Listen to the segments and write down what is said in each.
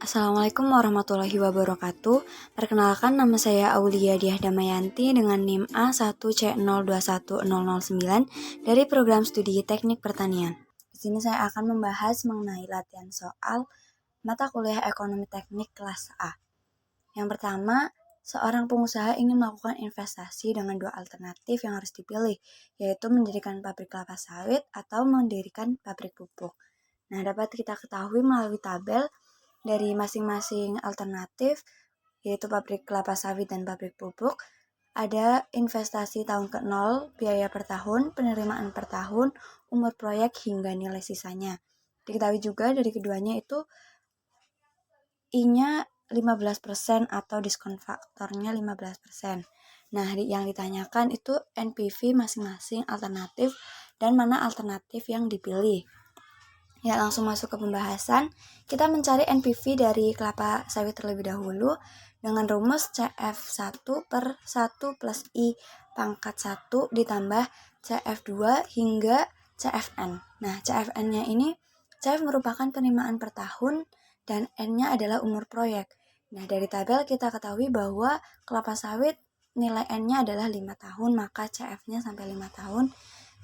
Assalamualaikum warahmatullahi wabarakatuh. Perkenalkan, nama saya Aulia Diah Damayanti dengan NIM A1C021009 dari program studi Teknik Pertanian. Di sini saya akan membahas mengenai latihan soal mata kuliah Ekonomi Teknik kelas A. Yang pertama, seorang pengusaha ingin melakukan investasi dengan dua alternatif yang harus dipilih, yaitu mendirikan pabrik kelapa sawit atau mendirikan pabrik pupuk. Nah, dapat kita ketahui melalui tabel dari masing-masing alternatif, yaitu pabrik kelapa sawit dan pabrik pupuk, ada investasi tahun ke-0, biaya per tahun, penerimaan per tahun, umur proyek, hingga nilai sisanya. Diketahui juga dari keduanya itu I-nya 15% atau diskon faktornya 15%. Nah, yang ditanyakan itu NPV masing-masing alternatif dan mana alternatif yang dipilih. Ya, langsung masuk ke pembahasan. Kita mencari NPV dari kelapa sawit terlebih dahulu dengan rumus CF1 per 1 plus I pangkat 1 ditambah CF2 hingga CFN. Nah, CFN-nya ini, CF merupakan penerimaan per tahun dan N-nya adalah umur proyek. Nah, dari tabel kita ketahui bahwa kelapa sawit nilai N-nya adalah 5 tahun, maka CF-nya sampai 5 tahun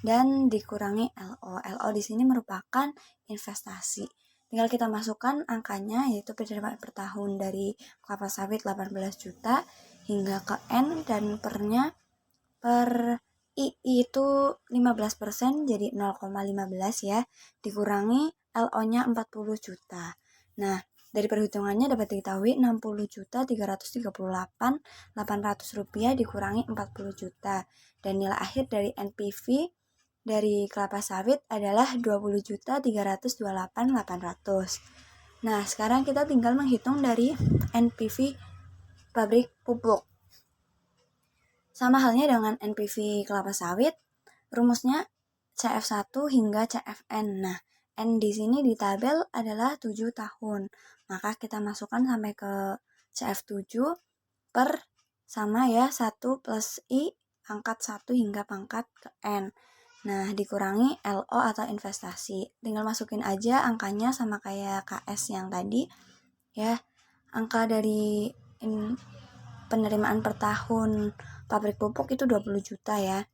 dan dikurangi LO. LO di sini merupakan investasi. Tinggal kita masukkan angkanya, yaitu penerimaan per tahun dari kelapa sawit 18 juta hingga ke N, dan pernya per I itu 15%, jadi 0,15 ya, dikurangi LO-nya 40 juta. Nah, dari perhitungannya dapat diketahui 60.338.800 rupiah dikurangi 40 juta. Dan nilai akhir dari NPV dari kelapa sawit adalah 20.328.800. Nah, sekarang kita tinggal menghitung dari NPV pabrik pupuk. Sama halnya dengan NPV kelapa sawit, rumusnya CF1 hingga CFN. Nah, N di sini di tabel adalah 7 tahun. Maka kita masukkan sampai ke CF7 per sama ya 1 plus I pangkat 1 hingga pangkat ke N. Nah, dikurangi LO atau investasi. Tinggal masukin aja angkanya sama kayak KS yang tadi. Ya, angka dari penerimaan per tahun pabrik pupuk itu 20 juta ya.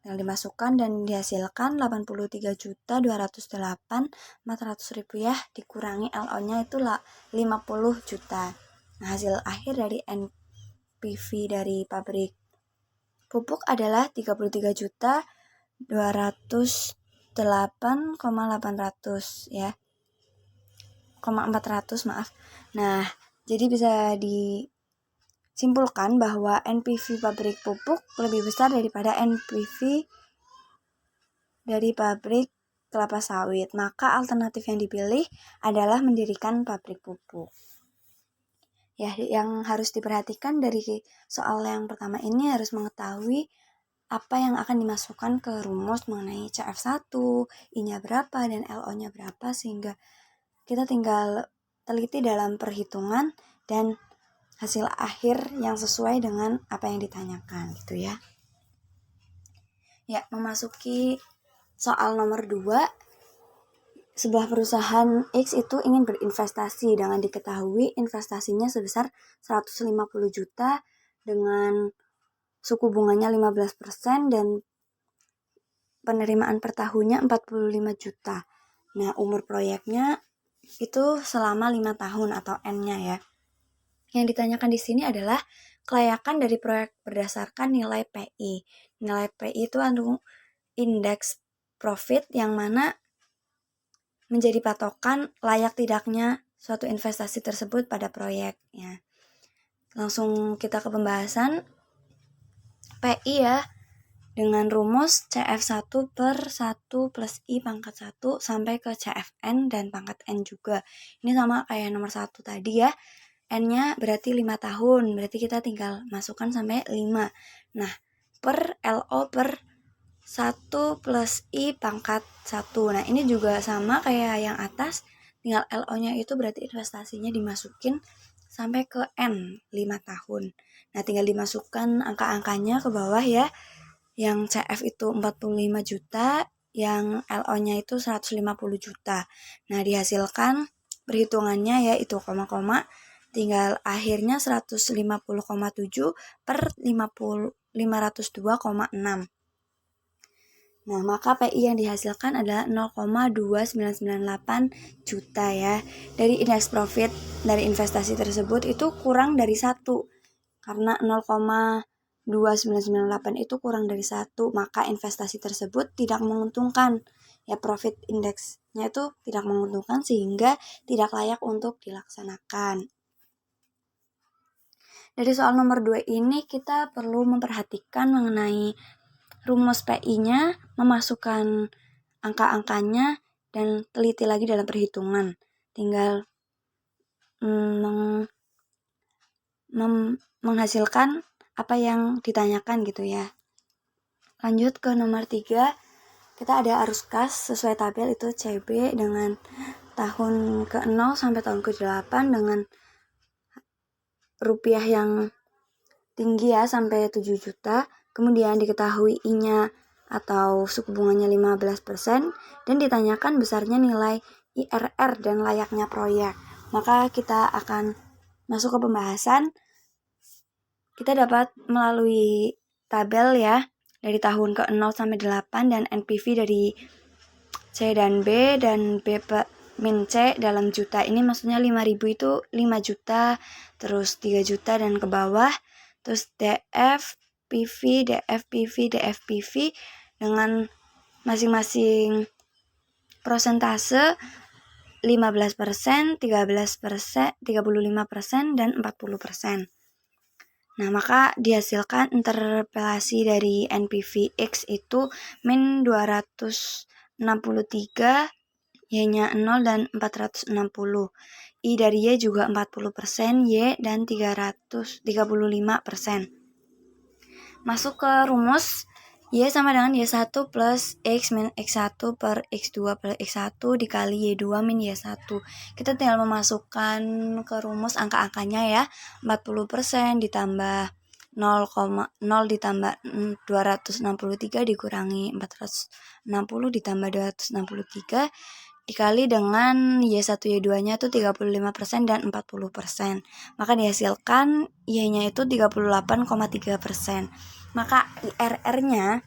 Yang dimasukkan dan dihasilkan 83.208.400 rupiah dikurangi LO-nya itu 50 juta. Nah, hasil akhir dari NPV dari pabrik pupuk adalah 33 juta 208,800 ya. 400 maaf. Nah, jadi bisa disimpulkan bahwa NPV pabrik pupuk lebih besar daripada NPV dari pabrik kelapa sawit. Maka alternatif yang dipilih adalah mendirikan pabrik pupuk. Ya, yang harus diperhatikan dari soal yang pertama ini harus mengetahui apa yang akan dimasukkan ke rumus mengenai CF1, I-nya berapa, dan LO-nya berapa, sehingga kita tinggal teliti dalam perhitungan dan hasil akhir yang sesuai dengan apa yang ditanyakan gitu ya. Ya, memasuki soal nomor 2. Sebuah perusahaan X itu ingin berinvestasi dengan diketahui investasinya sebesar 150 juta dengan suku bunganya 15% dan penerimaan per tahunnya 45 juta. Nah, umur proyeknya itu selama 5 tahun atau N-nya ya. Yang ditanyakan di sini adalah kelayakan dari proyek berdasarkan nilai PI. Nilai PI itu indeks profit yang mana menjadi patokan layak tidaknya suatu investasi tersebut pada proyek ya. Langsung kita ke pembahasan PI ya, dengan rumus CF1 per 1 plus I pangkat 1 sampai ke CFN dan pangkat N juga. Ini sama kayak nomor 1 tadi ya. N-nya berarti 5 tahun, berarti kita tinggal masukkan sampai 5. Nah, per LO per 1 plus I pangkat 1. Nah, ini juga sama kayak yang atas, tinggal LO-nya itu berarti investasinya dimasukin sampai ke N, 5 tahun. Nah, tinggal dimasukkan angka-angkanya ke bawah ya. Yang CF itu 45 juta, yang LO-nya itu 150 juta. Nah, dihasilkan perhitungannya yaitu koma-koma, tinggal akhirnya 150,7 per 502,6. Nah, maka PI yang dihasilkan adalah 0,2998 juta ya. Dari indeks profit dari investasi tersebut itu kurang dari 1. Karena 0,2998 itu kurang dari 1, maka investasi tersebut tidak menguntungkan. Ya, profit indeksnya itu tidak menguntungkan sehingga tidak layak untuk dilaksanakan. Dari soal nomor 2 ini kita perlu memperhatikan mengenai rumus PI-nya, memasukkan angka-angkanya, dan teliti lagi dalam perhitungan. Tinggal menghasilkan apa yang ditanyakan gitu ya. Lanjut ke nomor 3, kita ada arus kas sesuai tabel itu CB dengan tahun ke-0 sampai tahun ke-8 dengan rupiah yang tinggi ya sampai 7 juta. Kemudian diketahui I-nya atau suku bunganya 15% dan ditanyakan besarnya nilai IRR dan layaknya proyek. Maka kita akan masuk ke pembahasan. Kita dapat melalui tabel ya dari tahun ke-0 sampai 8 dan NPV dari C dan B dan B min C dalam juta. Ini maksudnya 5.000 itu 5 juta, terus 3 juta dan ke bawah. Terus DF, PV, DF, PV, DF, PV dengan masing-masing prosentase 15%, 13%, 35%, dan 40%. Nah, maka dihasilkan interpelasi dari NPV X itu min 263, Y-nya 0 dan 460. I dari Y juga 40%, Y dan 335%. Masuk ke rumus, Y sama dengan Y1 plus X min X1 per X2 plus X1 dikali Y2 min Y1. Kita tinggal memasukkan ke rumus angka-angkanya ya. 40% ditambah 0,0 ditambah 263 dikurangi 460 ditambah 263 dikali dengan Y1 Y2-nya itu 35% dan 40%. Maka dihasilkan Y-nya itu 38,3%. Maka IRR-nya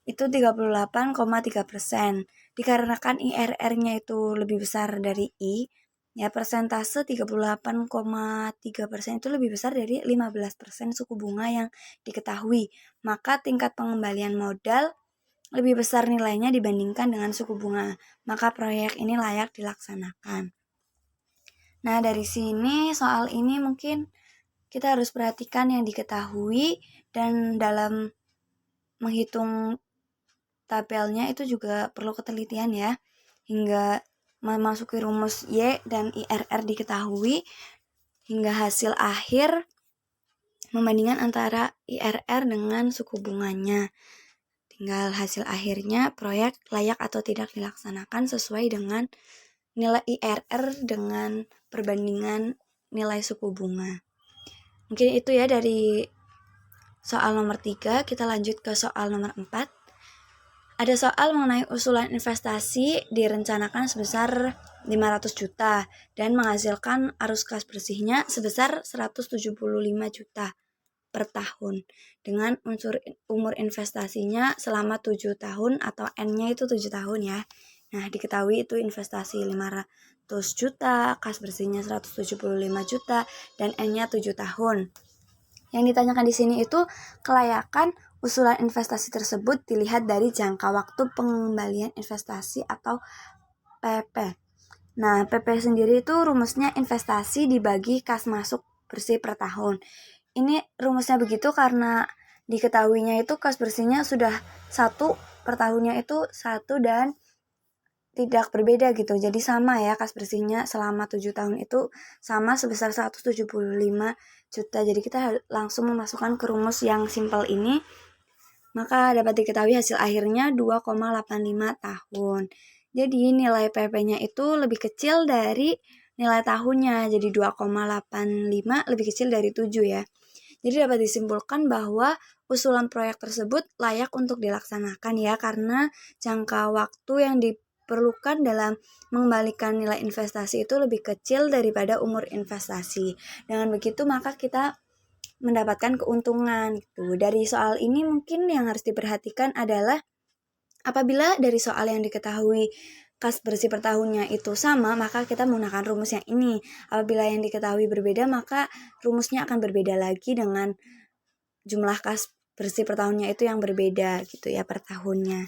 itu 38,3%. Dikarenakan IRR-nya itu lebih besar dari I, ya persentase 38,3% itu lebih besar dari 15% suku bunga yang diketahui. Maka tingkat pengembalian modal lebih besar nilainya dibandingkan dengan suku bunga. Maka proyek ini layak dilaksanakan. Nah, dari sini soal ini mungkin kita harus perhatikan yang diketahui dan dalam menghitung tabelnya itu juga perlu ketelitian ya. Hingga memasuki rumus Y dan IRR diketahui hingga hasil akhir membandingkan antara IRR dengan suku bunganya. Tinggal hasil akhirnya proyek layak atau tidak dilaksanakan sesuai dengan nilai IRR dengan perbandingan nilai suku bunga. Mungkin itu ya dari soal nomor 3. Kita lanjut ke soal nomor 4. Ada soal mengenai usulan investasi direncanakan sebesar 500 juta dan menghasilkan arus kas bersihnya sebesar 175 juta per tahun dengan unsur umur investasinya selama 7 tahun atau N-nya itu 7 tahun ya. Nah, diketahui itu investasi 500 juta, kas bersihnya 175 juta, dan N-nya 7 tahun. Yang ditanyakan di sini itu kelayakan usulan investasi tersebut dilihat dari jangka waktu pengembalian investasi atau PP. Nah, PP sendiri itu rumusnya investasi dibagi kas masuk bersih per tahun. Ini rumusnya begitu karena diketahuinya itu kas bersihnya sudah 1 per tahunnya itu 1 dan tidak berbeda gitu. Jadi sama ya kas bersihnya selama 7 tahun itu sama sebesar 175 juta. Jadi kita langsung memasukkan ke rumus yang simpel ini. Maka dapat diketahui hasil akhirnya 2,85 tahun. Jadi nilai PP-nya itu lebih kecil dari nilai tahunnya. Jadi 2,85 lebih kecil dari 7 ya. Jadi dapat disimpulkan bahwa usulan proyek tersebut layak untuk dilaksanakan ya karena jangka waktu yang diperlukan dalam mengembalikan nilai investasi itu lebih kecil daripada umur investasi. Dengan begitu maka kita mendapatkan keuntungan gitu. Dari soal ini mungkin yang harus diperhatikan adalah apabila dari soal yang diketahui kas bersih per tahunnya itu sama, maka kita menggunakan rumus yang ini. Apabila yang diketahui berbeda, maka rumusnya akan berbeda lagi dengan jumlah kas bersih per tahunnya itu yang berbeda gitu ya per tahunnya.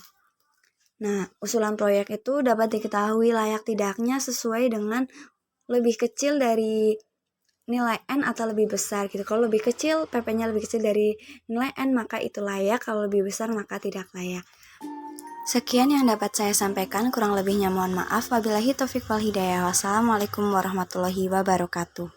Nah, usulan proyek itu dapat diketahui layak tidaknya sesuai dengan lebih kecil dari nilai N atau lebih besar gitu. Kalau lebih kecil, PP-nya lebih kecil dari nilai N, maka itu layak. Kalau lebih besar, maka tidak layak. Sekian yang dapat saya sampaikan, kurang lebihnya mohon maaf. Wabillahi taufiq wal hidayah. Wassalamualaikum warahmatullahi wabarakatuh.